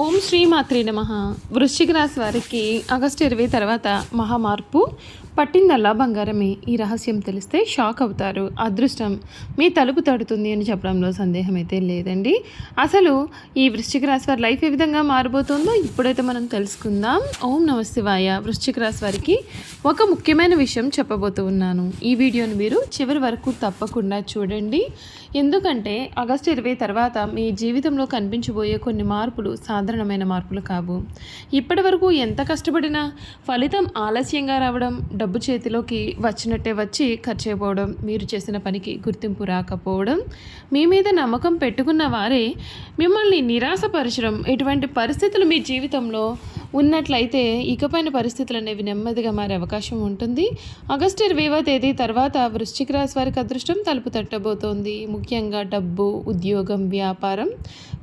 ఓం శ్రీ మాత్రే నమః. వృశ్చిక రాశి వారికి ఆగస్టు 20 తర్వాత మహామార్పు పట్టిందల్లా బంగారమే. ఈ రహస్యం తెలిస్తే షాక్ అవుతారు. అదృష్టం మీ తలుపు తడుతుంది అని చెప్పడంలో సందేహం అయితే లేదండి. అసలు ఈ వృశ్చిక రాశి వారి లైఫ్ ఏ విధంగా మారబోతుందో ఇప్పుడైతే మనం తెలుసుకుందాం. ఓం నమ శివాయ. వృశ్చిక రాశి వారికి ఒక ముఖ్యమైన విషయం చెప్పబోతూ ఉన్నాను. ఈ వీడియోని మీరు చివరి వరకు తప్పకుండా చూడండి. ఎందుకంటే ఆగస్టు 20 తర్వాత మీ జీవితంలో కనిపించబోయే కొన్ని మార్పులు సాధారణమైన మార్పులు కావు. ఇప్పటి వరకు ఎంత కష్టపడినా ఫలితం ఆలస్యంగా రావడం, డబ్బు చేతిలోకి వచ్చినట్టే వచ్చి ఖర్చు అయిపోవడం, మీరు చేసిన పనికి గుర్తింపు రాకపోవడం, మీ మీద నమ్మకం పెట్టుకున్న వారే మిమ్మల్ని నిరాశపరచడం, ఇటువంటి పరిస్థితులు మీ జీవితంలో ఉన్నట్లయితే ఇకపైన పరిస్థితులు అనేవి నెమ్మదిగా మారే అవకాశం ఉంటుంది. ఆగస్టు 20వ తేదీ తర్వాత వృశ్చిక రాశి వారికి అదృష్టం తలుపు తట్టబోతోంది. ముఖ్యంగా డబ్బు, ఉద్యోగం, వ్యాపారం,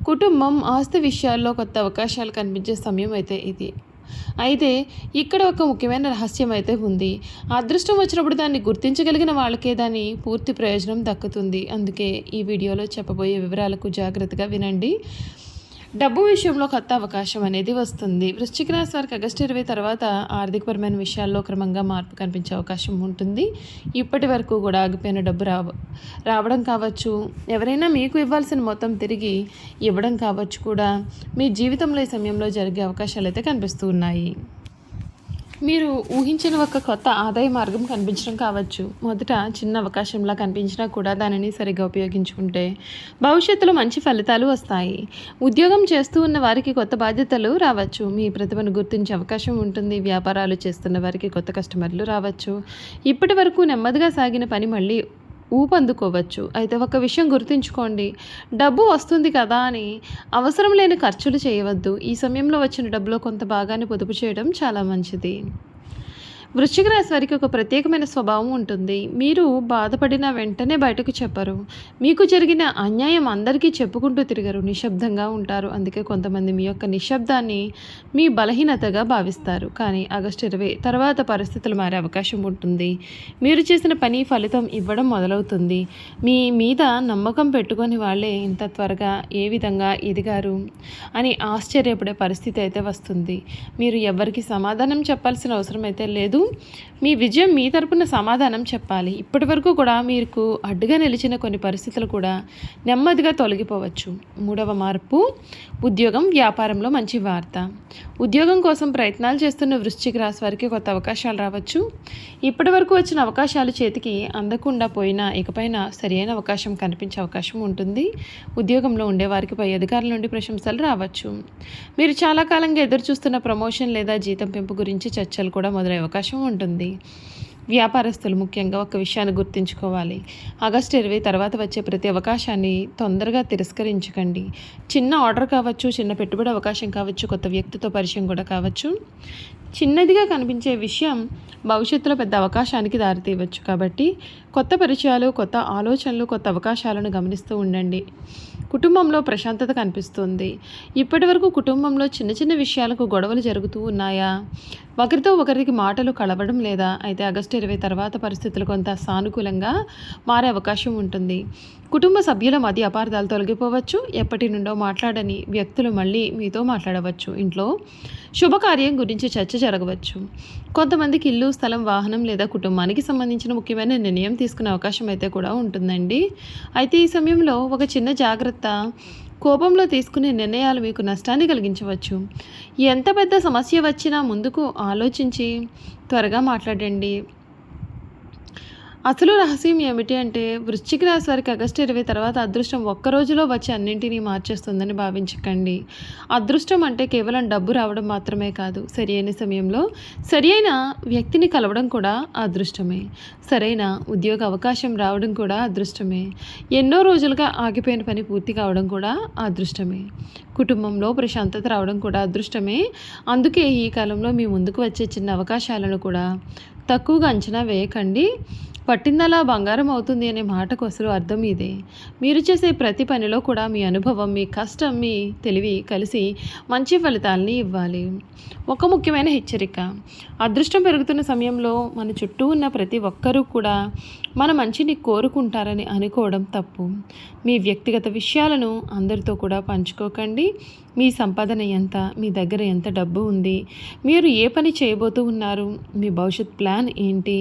కుటుంబం, ఆస్తి విషయాల్లో కొత్త అవకాశాలు కనిపించే సమయం అయితే ఇది. అయితే ఇక్కడ ఒక ముఖ్యమైన రహస్యం అయితే ఉంది. అదృష్టం వచ్చినప్పుడు దాన్ని గుర్తించగలిగిన వాళ్ళకే దాని పూర్తి ప్రయోజనం దక్కుతుంది. అందుకే ఈ వీడియోలో చెప్పబోయే వివరాలకు జాగ్రత్తగా వినండి. డబ్బు విషయంలో కొత్త అవకాశం అనేది వస్తుంది. వృశ్చిక రాశి వారికి ఆగస్టు 20 తర్వాత ఆర్థికపరమైన విషయాల్లో క్రమంగా మార్పు కనిపించే అవకాశం ఉంటుంది. ఇప్పటి వరకు కూడా ఆగిపోయిన డబ్బు రావడం కావచ్చు, ఎవరైనా మీకు ఇవ్వాల్సిన మొత్తం తిరిగి ఇవ్వడం కావచ్చు కూడా మీ జీవితంలో ఈ సమయంలో జరిగే అవకాశాలు అయితే కనిపిస్తూ ఉన్నాయి. మీరు ఊహించిన ఒక కొత్త ఆదాయ మార్గం కనిపించడం కావచ్చు. మొదట చిన్న అవకాశంలా కనిపించినా కూడా దానిని సరిగ్గా ఉపయోగించుకుంటే భవిష్యత్తులో మంచి ఫలితాలు వస్తాయి. ఉద్యోగం చేస్తూ ఉన్న వారికి కొత్త బాధ్యతలు రావచ్చు. మీ ప్రతిభను గుర్తించే అవకాశం ఉంటుంది. వ్యాపారాలు చేస్తున్న వారికి కొత్త కస్టమర్లు రావచ్చు. ఇప్పటి వరకు నెమ్మదిగా సాగిన పని మళ్ళీ ఊపందుకోవచ్చు. అయితే ఒక విషయం గుర్తుంచుకోండి, డబ్బు వస్తుంది కదా అని అవసరం లేని ఖర్చులు చేయవద్దు. ఈ సమయంలో వచ్చిన డబ్బులో కొంత భాగాన్ని పొదుపు చేయడం చాలా మంచిది. వృశ్చిక రాశి వారికి ఒక ప్రత్యేకమైన స్వభావం ఉంటుంది. మీరు బాధపడిన వెంటనే బయటకు చెప్పరు. మీకు జరిగిన అన్యాయం అందరికీ చెప్పుకుంటూ తిరగరు. నిశ్శబ్దంగా ఉంటారు. అందుకే కొంతమంది మీ యొక్క నిశ్శబ్దాన్ని మీ బలహీనతగా భావిస్తారు. కానీ ఆగస్టు 20 తర్వాత పరిస్థితులు మారే అవకాశం ఉంటుంది. మీరు చేసిన పని ఫలితం ఇవ్వడం మొదలవుతుంది. మీ మీద నమ్మకం పెట్టుకొని వాళ్ళే ఇంత త్వరగా ఏ విధంగా ఎదిగారు అని ఆశ్చర్యపడే పరిస్థితి అయితే వస్తుంది. మీరు ఎవరికి సమాధానం చెప్పాల్సిన అవసరం అయితే లేదు. మీ విజయం మీ తరపున సమాధానం చెప్పాలి. ఇప్పటి వరకు కూడా మీకు అడ్డుగా నిలిచిన కొన్ని పరిస్థితులు కూడా నెమ్మదిగా తొలగిపోవచ్చు. మూడవ మార్పు ఉద్యోగం, వ్యాపారంలో మంచి వార్త. ఉద్యోగం కోసం ప్రయత్నాలు చేస్తున్న వృశ్చిక రాశి వారికి కొత్త అవకాశాలు రావచ్చు. ఇప్పటి వరకు వచ్చిన అవకాశాలు చేతికి అందకుండా పోయినా ఇకపైన సరైన అవకాశం కనిపించే అవకాశం ఉంటుంది. ఉద్యోగంలో ఉండేవారికి పై అధికారుల నుండి ప్రశంసలు రావచ్చు. మీరు చాలా కాలంగా ఎదురు చూస్తున్న ప్రమోషన్ లేదా జీతం పెంపు గురించి చర్చలు కూడా మొదలయ్యే అవకాశం ఉంటుంది. వ్యాపారస్తులు ముఖ్యంగా ఒక విషయాన్ని గుర్తుంచుకోవాలి. ఆగస్టు 20 తర్వాత వచ్చే ప్రతి అవకాశాన్ని తొందరగా తిరస్కరించకండి. చిన్న ఆర్డర్ కావచ్చు, చిన్న పెట్టుబడి అవకాశం కావచ్చు, కొత్త వ్యక్తితో పరిచయం కూడా కావచ్చు. చిన్నదిగా కనిపించే విషయం భవిష్యత్తులో పెద్ద అవకాశానికి దారితీయవచ్చు. కాబట్టి కొత్త పరిచయాలు, కొత్త ఆలోచనలు, కొత్త అవకాశాలను గమనిస్తూ ఉండండి. కుటుంబంలో ప్రశాంతత కనిపిస్తుంది. ఇప్పటి వరకు కుటుంబంలో చిన్న చిన్న విషయాలకు గొడవలు జరుగుతూ ఉన్నాయా? ఒకరితో ఒకరికి మాటలు కలవడం లేదా? అయితే ఆగస్టు 20 తర్వాత పరిస్థితులు కొంత సానుకూలంగా మారే అవకాశం ఉంటుంది. కుటుంబ సభ్యుల మధ్య అపార్థాలు తొలగిపోవచ్చు. ఎప్పటి నుండో మాట్లాడని వ్యక్తులు మళ్ళీ మీతో మాట్లాడవచ్చు. ఇంట్లో శుభకార్యం గురించి చర్చ జరగవచ్చు. కొంతమందికి ఇల్లు, స్థలం, వాహనం లేదా కుటుంబానికి సంబంధించిన ముఖ్యమైన నిర్ణయం తీసుకునే అవకాశం అయితే కూడా ఉంటుందండి. అయితే ఈ సమయంలో ఒక చిన్న జాగ్రత్త, కోపంలో తీసుకునే నిర్ణయాలు మీకు నష్టాన్ని కలిగించవచ్చు. ఎంత పెద్ద సమస్య వచ్చినా ముందుకు ఆలోచించి త్వరగా మాట్లాడండి. అసలు రహస్యం ఏమిటి అంటే వృశ్చిక రాశి వారికి ఆగస్టు 20 తర్వాత అదృష్టం ఒక్క రోజులో వచ్చి అన్నింటినీ మార్చేస్తుందని భావించకండి. అదృష్టం అంటే కేవలం డబ్బు రావడం మాత్రమే కాదు, సరైన సమయంలో సరైన వ్యక్తిని కలవడం కూడా అదృష్టమే. సరైన ఉద్యోగ అవకాశం రావడం కూడా అదృష్టమే. ఎన్నో రోజులుగా ఆగిపోయిన పని పూర్తి కావడం కూడా అదృష్టమే. కుటుంబంలో ప్రశాంతత రావడం కూడా అదృష్టమే. అందుకే ఈ కాలంలో మీ ముందుకు వచ్చే చిన్న అవకాశాలను కూడా తక్కువగా అంచనా వేయకండి. పట్టిందలా బంగారం అవుతుంది అనే మాటకు అసలు అర్థం ఇదే. మీరు చేసే ప్రతి పనిలో కూడా మీ అనుభవం, మీ కష్టం, మీ తెలివి కలిసి మంచి ఫలితాలని ఇవ్వాలి. ఒక ముఖ్యమైన హెచ్చరిక. అదృష్టం పెరుగుతున్న సమయంలో మన చుట్టూ ఉన్న ప్రతి ఒక్కరూ కూడా మన మంచిని కోరుకుంటారని అనుకోవడం తప్పు. మీ వ్యక్తిగత విషయాలను అందరితో కూడా పంచుకోకండి. మీ సంపాదన ఎంత, మీ దగ్గర ఎంత డబ్బు ఉంది, మీరు ఏ పని చేయబోతూ ఉన్నారు, మీ భవిష్యత్ ప్లాన్ ఏంటి,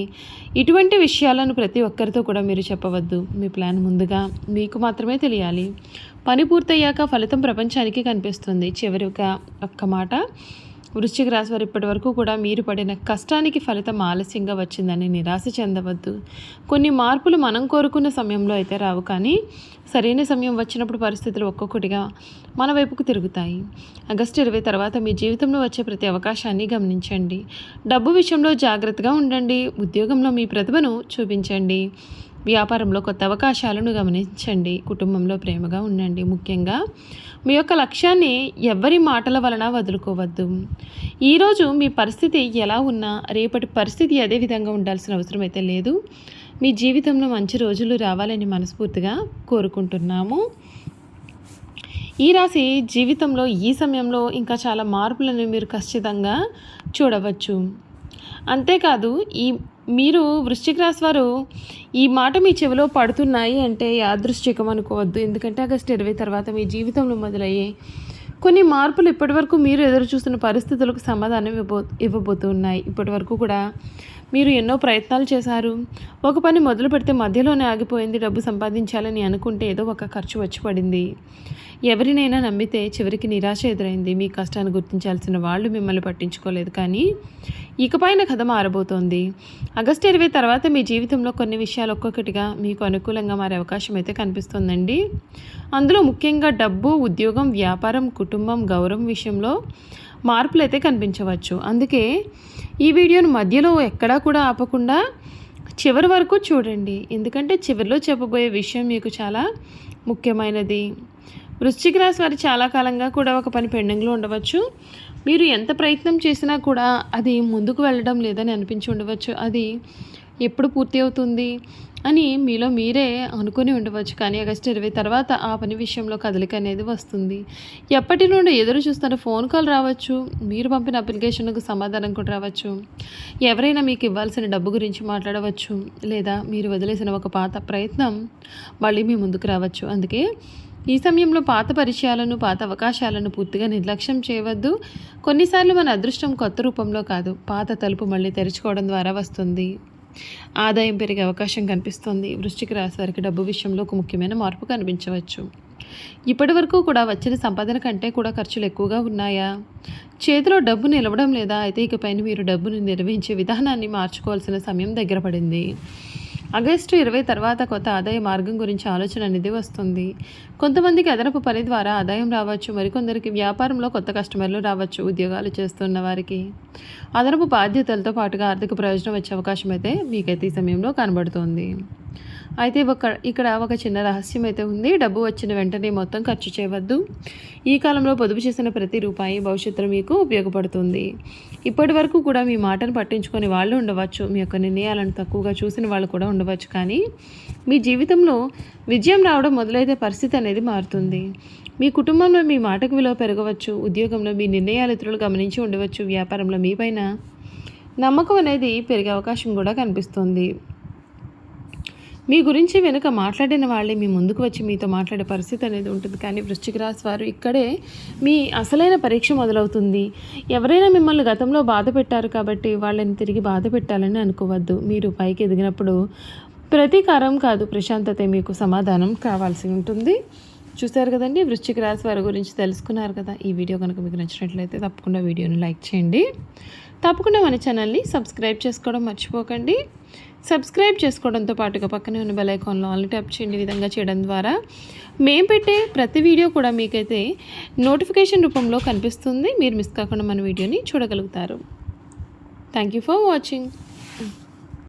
ఇటువంటి విషయాలను ప్రతి ఒక్కరితో కూడా మీరు చెప్పవద్దు. మీ ప్లాన్ ముందుగా మీకు మాత్రమే తెలియాలి. పని పూర్తయ్యాక ఫలితం ప్రపంచానికి కనిపిస్తుంది. చివరిగా ఒక్క మాట, వృశ్చిక రాశి వారు ఇప్పటి వరకు కూడా మీరు పడిన కష్టానికి ఫలితం ఆలస్యంగా వచ్చిందని నిరాశ చెందవద్దు. కొన్ని మార్పులు మనం కోరుకున్న సమయంలో అయితే రావు, కానీ సరైన సమయం వచ్చినప్పుడు పరిస్థితులు ఒక్కొక్కటిగా మన వైపుకు తిరుగుతాయి. ఆగస్టు 20 తర్వాత మీ జీవితంలో వచ్చే ప్రతి అవకాశాన్ని గమనించండి. డబ్బు విషయంలో జాగ్రత్తగా ఉండండి. ఉద్యోగంలో మీ ప్రతిభను చూపించండి. వ్యాపారంలో కొత్త అవకాశాలను గమనించండి. కుటుంబంలో ప్రేమగా ఉండండి. ముఖ్యంగా మీ యొక్క లక్ష్యాన్ని ఎవ్వరి మాటల వలన వదులుకోవద్దు. ఈరోజు మీ పరిస్థితి ఎలా ఉన్నా రేపటి పరిస్థితి అదే విధంగా ఉండాల్సిన అవసరం అయితే లేదు. మీ జీవితంలో మంచి రోజులు రావాలని మనస్ఫూర్తిగా కోరుకుంటున్నాము. ఈ రాశి జీవితంలో ఈ సమయంలో ఇంకా చాలా మార్పులను మీరు ఖచ్చితంగా చూడవచ్చు. అంతేకాదు, మీరు వృశ్చిక రాశి వారు ఈ మాట మీ చెవిలో పడుతున్నాయి అంటే యాదృశ్చికం అనుకోవద్దు. ఎందుకంటే ఆగస్టు 20 తర్వాత మీ జీవితంలో మొదలయ్యే కొన్ని మార్పులు ఇప్పటివరకు మీరు ఎదురు చూస్తున్న పరిస్థితులకు సమాధానం ఇవ్వబోతున్నాయి. ఇప్పటివరకు కూడా మీరు ఎన్నో ప్రయత్నాలు చేశారు. ఒక పని మొదలు పెడితే మధ్యలోనే ఆగిపోయింది. డబ్బు సంపాదించాలని అనుకుంటే ఏదో ఒక ఖర్చు వచ్చి పడింది. ఎవరినైనా నమ్మితే చివరికి నిరాశ ఎదురైంది. మీ కష్టాన్ని గుర్తించాల్సిన వాళ్ళు మిమ్మల్ని పట్టించుకోలేదు. కానీ ఇకపైన కథ మారబోతోంది. ఆగస్టు 20 తర్వాత మీ జీవితంలో కొన్ని విషయాలు ఒక్కొక్కటిగా మీకు అనుకూలంగా మారే అవకాశం అయితే కనిపిస్తుందండి. అందులో ముఖ్యంగా డబ్బు, ఉద్యోగం, వ్యాపారం, కుటుంబం, గౌరవం విషయంలో మార్పులు అయితే కనిపించవచ్చు. అందుకే ఈ వీడియోను మధ్యలో ఎక్కడా కూడా ఆపకుండా చివరి వరకు చూడండి. ఎందుకంటే చివరిలో చెప్పబోయే విషయం మీకు చాలా ముఖ్యమైనది. వృశ్చిక రాశి వారు చాలా కాలంగా కూడా ఒక పని పెండింగ్లో ఉండవచ్చు. మీరు ఎంత ప్రయత్నం చేసినా కూడా అది ముందుకు వెళ్ళడం లేదని అనిపించి ఉండవచ్చు. అది ఎప్పుడు పూర్తి అవుతుంది అని మీలో మీరే అనుకుని ఉండవచ్చు. కానీ ఆగస్టు 20 తర్వాత ఆ పని విషయంలో కదలిక అనేది వస్తుంది. ఎప్పటి నుండి ఎదురు చూస్తున్న ఫోన్ కాల్ రావచ్చు. మీరు పంపిన అప్లికేషన్కు సమాధానం కూడా రావచ్చు. ఎవరైనా మీకు ఇవ్వాల్సిన డబ్బు గురించి మాట్లాడవచ్చు. లేదా మీరు వదిలేసిన ఒక పాత ప్రయత్నం మళ్ళీ మీ ముందుకు రావచ్చు. అందుకే ఈ సమయంలో పాత పరిచయాలను, పాత అవకాశాలను పూర్తిగా నిర్లక్ష్యం చేయవద్దు. కొన్నిసార్లు మన అదృష్టం కొత్త రూపంలో కాదు, పాత తలుపు మళ్ళీ తెరుచుకోవడం ద్వారా వస్తుంది. ఆదాయం పెరిగే అవకాశం కనిపిస్తుంది. వృశ్చిక రాశి వారికి డబ్బు విషయంలో ఒక ముఖ్యమైన మార్పు కనిపించవచ్చు. ఇప్పటి వరకు కూడా వచ్చిన సంపాదన కంటే కూడా ఖర్చులు ఎక్కువగా ఉన్నాయా? చేతిలో డబ్బు నిలవడం లేదా? అయితే ఇకపైన మీరు డబ్బును నిర్వహించే విధానాన్ని మార్చుకోవాల్సిన సమయం దగ్గర పడింది. ఆగస్టు 20 తర్వాత కొత్త ఆదాయ మార్గం గురించి ఆలోచన అనేది వస్తుంది. కొంతమందికి అదనపు పని ద్వారా ఆదాయం రావచ్చు. మరికొందరికి వ్యాపారంలో కొత్త కస్టమర్లు రావచ్చు. ఉద్యోగాలు చేస్తున్న వారికి అదనపు బాధ్యతలతో పాటుగా ఆర్థిక ప్రయోజనం వచ్చే అవకాశం అయితే మీకైతే ఈ సమయంలో కనబడుతోంది. అయితే ఇక్కడ ఒక చిన్న రహస్యం అయితే ఉంది. డబ్బు వచ్చిన వెంటనే మొత్తం ఖర్చు చేయవద్దు. ఈ కాలంలో పొదుపు చేసిన ప్రతి రూపాయి భవిష్యత్తులో మీకు ఉపయోగపడుతుంది. ఇప్పటి వరకు కూడా మీ మాటను పట్టించుకొని వాళ్ళు ఉండవచ్చు. మీ యొక్క నిర్ణయాలను తక్కువగా చూసిన వాళ్ళు కూడా ఉండవచ్చు. కానీ మీ జీవితంలో విజయం రావడం మొదలైతే పరిస్థితి అనేది మారుతుంది. మీ కుటుంబంలో మీ మాటకు విలువ పెరగవచ్చు. ఉద్యోగంలో మీ నిర్ణయాలు ఇతరులు గమనించి ఉండవచ్చు. వ్యాపారంలో మీపైన నమ్మకం అనేది పెరిగే అవకాశం కూడా కనిపిస్తుంది. మీ గురించి వెనుక మాట్లాడిన వాళ్ళే మీ ముందుకు వచ్చి మీతో మాట్లాడే పరిస్థితి అనేది ఉంటుంది. కానీ వృశ్చిక రాశి వారు ఇక్కడే మీ అసలైన పరీక్ష మొదలవుతుంది. ఎవరైనా మిమ్మల్ని గతంలో బాధ పెట్టారు కాబట్టి వాళ్ళని తిరిగి బాధ పెట్టాలని అనుకోవద్దు. మీరు పైకి ఎదిగినప్పుడు ప్రతీకారం కాదు, ప్రశాంతతే మీకు సమాధానం కావాల్సి ఉంటుంది. చూశారు కదండి, వృశ్చిక రాశి వారి గురించి తెలుసుకున్నారు కదా. ఈ వీడియో కనుక మీకు నచ్చినట్లయితే తప్పకుండా వీడియోని లైక్ చేయండి. తప్పకుండా మన ఛానల్ని సబ్స్క్రైబ్ చేసుకోవడం మర్చిపోకండి. సబ్స్క్రైబ్ చేసుకోవడంతో పాటుగా పక్కనే ఉన్న బెల్ ఐకాన్లో ఆల్ ట్యాప్ చేయండి. ఈ విధంగా చేయడం ద్వారా మేము పెట్టే ప్రతి వీడియో కూడా మీకైతే నోటిఫికేషన్ రూపంలో కనిపిస్తుంది. మీరు మిస్ కాకుండా మన వీడియోని చూడగలుగుతారు. Thank you for watching.